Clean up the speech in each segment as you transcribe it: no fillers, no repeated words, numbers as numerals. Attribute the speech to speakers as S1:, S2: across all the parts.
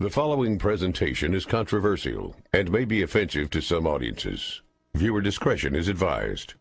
S1: The following presentation is controversial and may be offensive to some audiences. Viewer discretion is advised.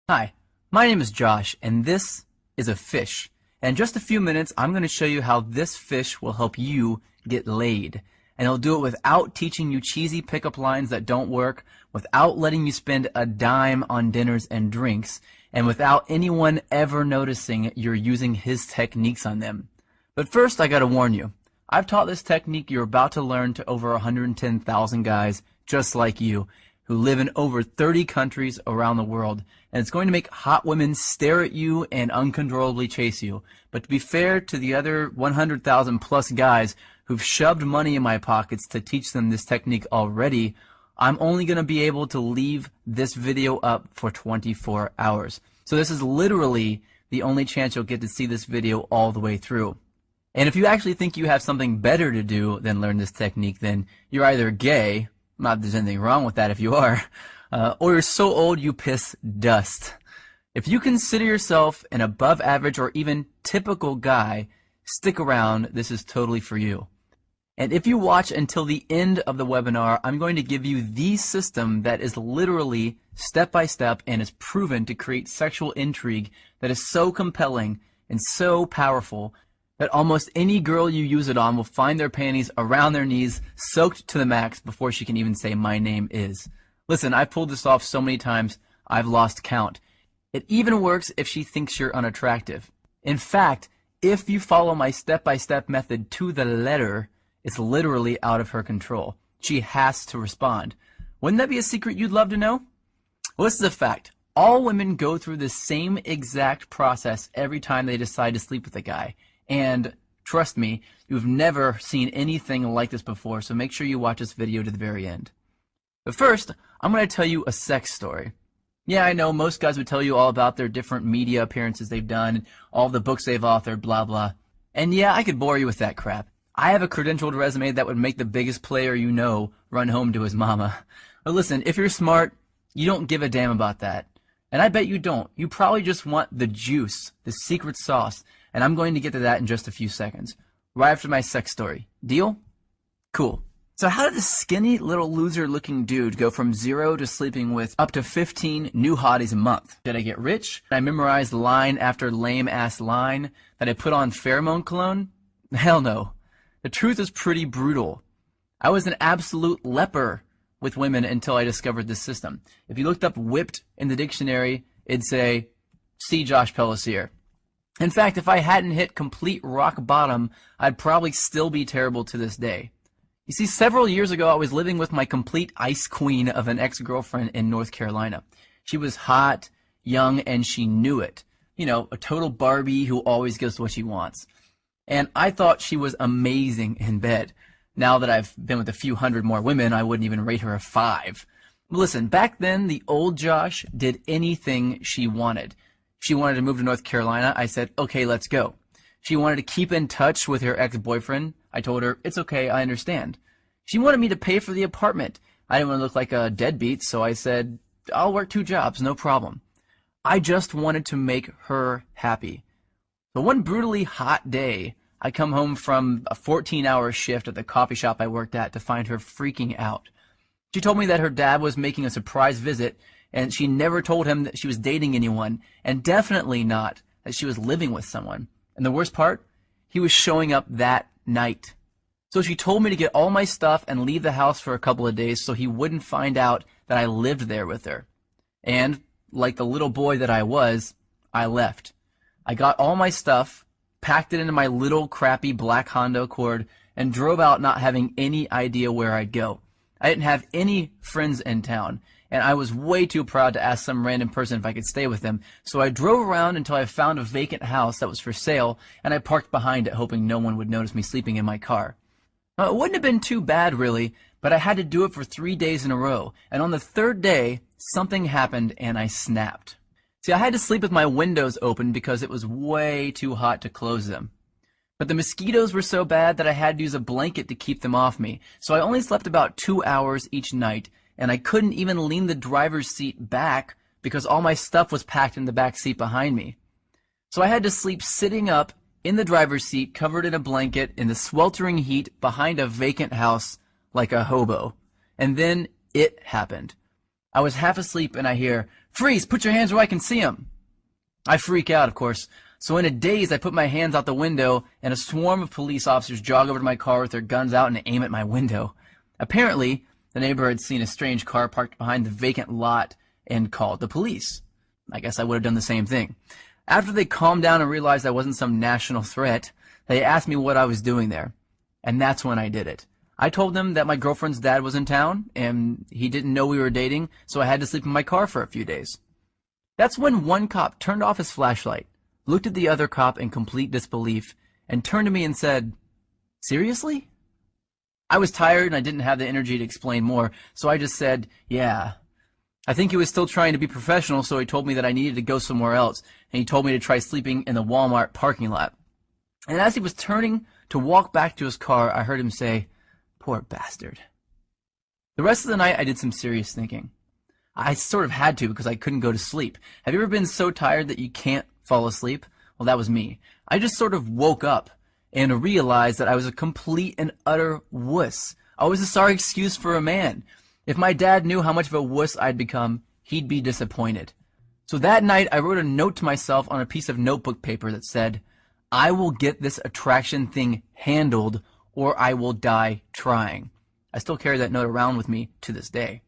S2: Hi, my name is Josh, and this is a fish. And in just a few minutes, I'm going to show you how this fish will help you get laid. And it'll do it without teaching you cheesy pickup lines that don't work, without letting you spend a dime on dinners and drinks, and without anyone ever noticing you're using his techniques on them. But first, I gotta warn you. I've taught this technique you're about to learn to over 110,000 guys just like you who live in over 30 countries around the world, and it's going to make hot women stare at you and uncontrollably chase you. But to be fair to the other 100,000 plus guys who've shoved money in my pockets to teach them this technique already, I'm only going to be able to leave this video up for 24 hours. So this is literally the only chance you'll get to see this video all the way through. And if you actually think you have something better to do than learn this technique, then you're either gay, not that there's anything wrong with that if you are, or you're so old you piss dust. If you consider yourself an above average or even typical guy, stick around, this is totally for you. And if you watch until the end of the webinar, I'm going to give you the system that is literally step by step and is proven to create sexual intrigue that is so compelling and so powerful that almost any girl you use it on will find their panties around their knees, soaked to the max before she can even say, "My name is." Listen, I've pulled this off so many times, I've lost count. It even works if she thinks you're unattractive. In fact, if you follow my step-by-step method to the letter, it's literally out of her control. She has to respond. Wouldn't that be a secret you'd love to know? Well, this is a fact. All women go through the same exact process every time they decide to sleep with a guy. And trust me, you've never seen anything like this before, so make sure you watch this video to the very end. But first, I'm going to tell you a sex story. Yeah, I know most guys would tell you all about their different media appearances they've done, all the books they've authored, blah, blah. And yeah, I could bore you with that crap. I have a credentialed resume that would make the biggest player you know run home to his mama. But listen, if you're smart, you don't give a damn about that. And I bet you don't. You probably just want the juice, the secret sauce. And I'm going to get to that in just a few seconds, right after my sex story. Deal? Cool. So how did this skinny little loser looking dude go from 0 to sleeping with up to 15 new hotties a month? Did I get rich? Did I memorize line after lame ass line? Did I put on pheromone cologne? Hell no. The truth is pretty brutal. I was an absolute leper with women until I discovered this system. If you looked up whipped in the dictionary, it'd say, see Josh Pellisier. In fact, if I hadn't hit complete rock bottom, I'd probably still be terrible to this day. You see, several years ago, I was living with my complete ice queen of an ex-girlfriend in North Carolina. She was hot, young, and she knew it. You know, a total Barbie who always gets what she wants. And I thought she was amazing in bed. Now that I've been with a few hundred more women, I wouldn't even rate her a 5. Listen, back then, the old Josh did anything she wanted. She wanted to move to North Carolina. I said, okay, let's go. She wanted to keep in touch with her ex-boyfriend. I told her, it's okay, I understand. She wanted me to pay for the apartment. I didn't want to look like a deadbeat, so I said, I'll work 2 jobs, no problem. I just wanted to make her happy. But one brutally hot day, I come home from a 14-hour shift at the coffee shop I worked at to find her freaking out. She told me that her dad was making a surprise visit, and she never told him that she was dating anyone, and definitely not that she was living with someone. And the worst part, he was showing up that night. So she told me to get all my stuff and leave the house for a couple of days so he wouldn't find out that I lived there with her. And, like the little boy that I was, I left. I got all my stuff, packed it into my little crappy black Honda Accord, and drove out not having any idea where I'd go. I didn't have any friends in town, and I was way too proud to ask some random person if I could stay with them, so I drove around until I found a vacant house that was for sale, and I parked behind it hoping no one would notice me sleeping in my car. It wouldn't have been too bad, really, but I had to do it for 3 days in a row, and on the 3rd day, something happened and I snapped. See, I had to sleep with my windows open because it was way too hot to close them. But the mosquitoes were so bad that I had to use a blanket to keep them off me, so I only slept about 2 hours each night, and I couldn't even lean the driver's seat back because all my stuff was packed in the back seat behind me. So I had to sleep sitting up in the driver's seat, covered in a blanket, in the sweltering heat, behind a vacant house, like a hobo. And then it happened. I was half asleep and I hear, "Freeze, put your hands where I can see them." I freak out, of course. So in a daze, I put my hands out the window and a swarm of police officers jog over to my car with their guns out and aim at my window. Apparently, the neighbor had seen a strange car parked behind the vacant lot and called the police. I guess I would have done the same thing. After they calmed down and realized I wasn't some national threat, they asked me what I was doing there. And that's when I did it. I told them that my girlfriend's dad was in town, and he didn't know we were dating, so I had to sleep in my car for a few days. That's when one cop turned off his flashlight, looked at the other cop in complete disbelief, and turned to me and said, "Seriously?" I was tired and I didn't have the energy to explain more, so I just said, "Yeah." I think he was still trying to be professional, so he told me that I needed to go somewhere else, and he told me to try sleeping in the Walmart parking lot. And as he was turning to walk back to his car, I heard him say, "Poor bastard." The rest of the night, I did some serious thinking. I sort of had to because I couldn't go to sleep. Have you ever been so tired that you can't fall asleep? Well, that was me. I just sort of woke up and realized that I was a complete and utter wuss. I was a sorry excuse for a man. If my dad knew how much of a wuss I'd become, he'd be disappointed. So that night, I wrote a note to myself on a piece of notebook paper that said, "I will get this attraction thing handled, or I will die trying." I still carry that note around with me to this day.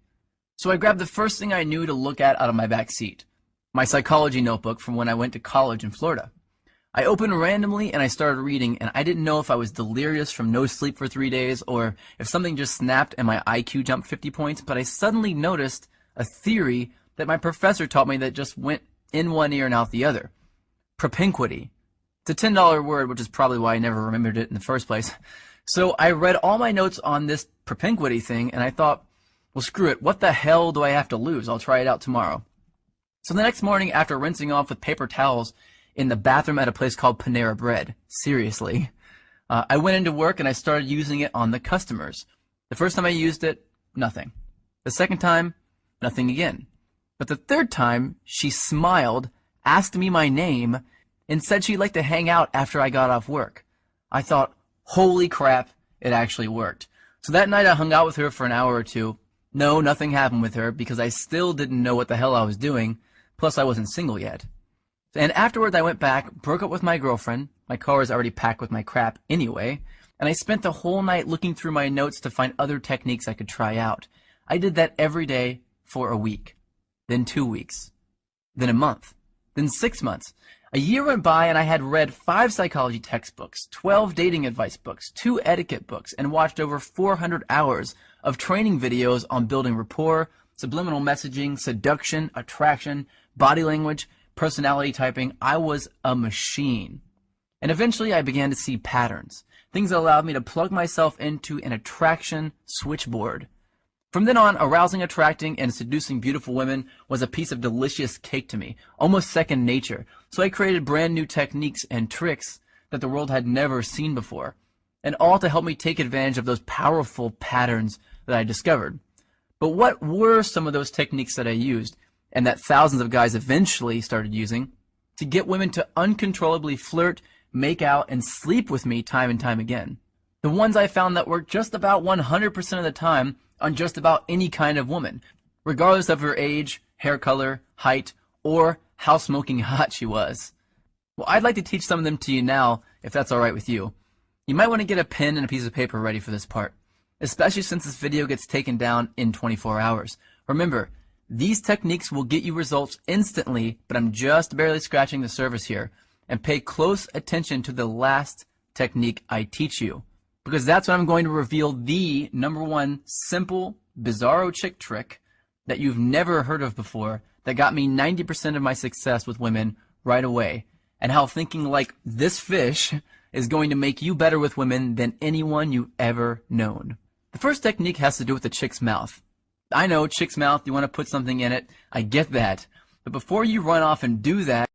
S2: So I grabbed the first thing I knew to look at out of my back seat, my psychology notebook from when I went to college in Florida. I opened randomly and I started reading, and I didn't know if I was delirious from no sleep for 3 days or if something just snapped and my IQ jumped 50 points, but I suddenly noticed a theory that my professor taught me that just went in one ear and out the other. Propinquity. It's a $10 word, which is probably why I never remembered it in the first place. So I read all my notes on this propinquity thing, and I thought, well, screw it. What the hell do I have to lose? I'll try it out tomorrow. So the next morning, after rinsing off with paper towels in the bathroom at a place called Panera Bread, seriously, I went into work and I started using it on the customers. The first time I used it, nothing. The second time, nothing again. But the third time, she smiled, asked me my name, and said she'd like to hang out after I got off work. I thought, holy crap, it actually worked. So that night I hung out with her for an hour or two. No, nothing happened with her because I still didn't know what the hell I was doing, plus I wasn't single yet. And afterwards I went back, broke up with my girlfriend. My car was already packed with my crap anyway, and I spent the whole night looking through my notes to find other techniques I could try out. I did that every day for a week, then 2 weeks, then a month, then 6 months. A year went by and I had read 5 psychology textbooks, 12 dating advice books, 2 etiquette books, and watched over 400 hours of training videos on building rapport, subliminal messaging, seduction, attraction, body language, personality typing. I was a machine. And eventually I began to see patterns, things that allowed me to plug myself into an attraction switchboard. From then on, arousing, attracting, and seducing beautiful women was a piece of delicious cake to me, almost second nature. So I created brand new techniques and tricks that the world had never seen before, and all to help me take advantage of those powerful patterns that I discovered. But what were some of those techniques that I used, and that thousands of guys eventually started using, to get women to uncontrollably flirt, make out, and sleep with me time and time again? The ones I found that worked just about 100% of the time on just about any kind of woman, regardless of her age, hair color, height, or how smoking hot she was. Well, I'd like to teach some of them to you now, if that's alright with you. You might want to get a pen and a piece of paper ready for this part, especially since this video gets taken down in 24 hours. Remember, these techniques will get you results instantly, but I'm just barely scratching the surface here. And pay close attention to the last technique I teach you, because that's when I'm going to reveal the #1 simple, bizarro chick trick that you've never heard of before that got me 90% of my success with women right away, and how thinking like this fish is going to make you better with women than anyone you've ever known. The first technique has to do with the chick's mouth. I know, chick's mouth, you want to put something in it. I get that. But before you run off and do that,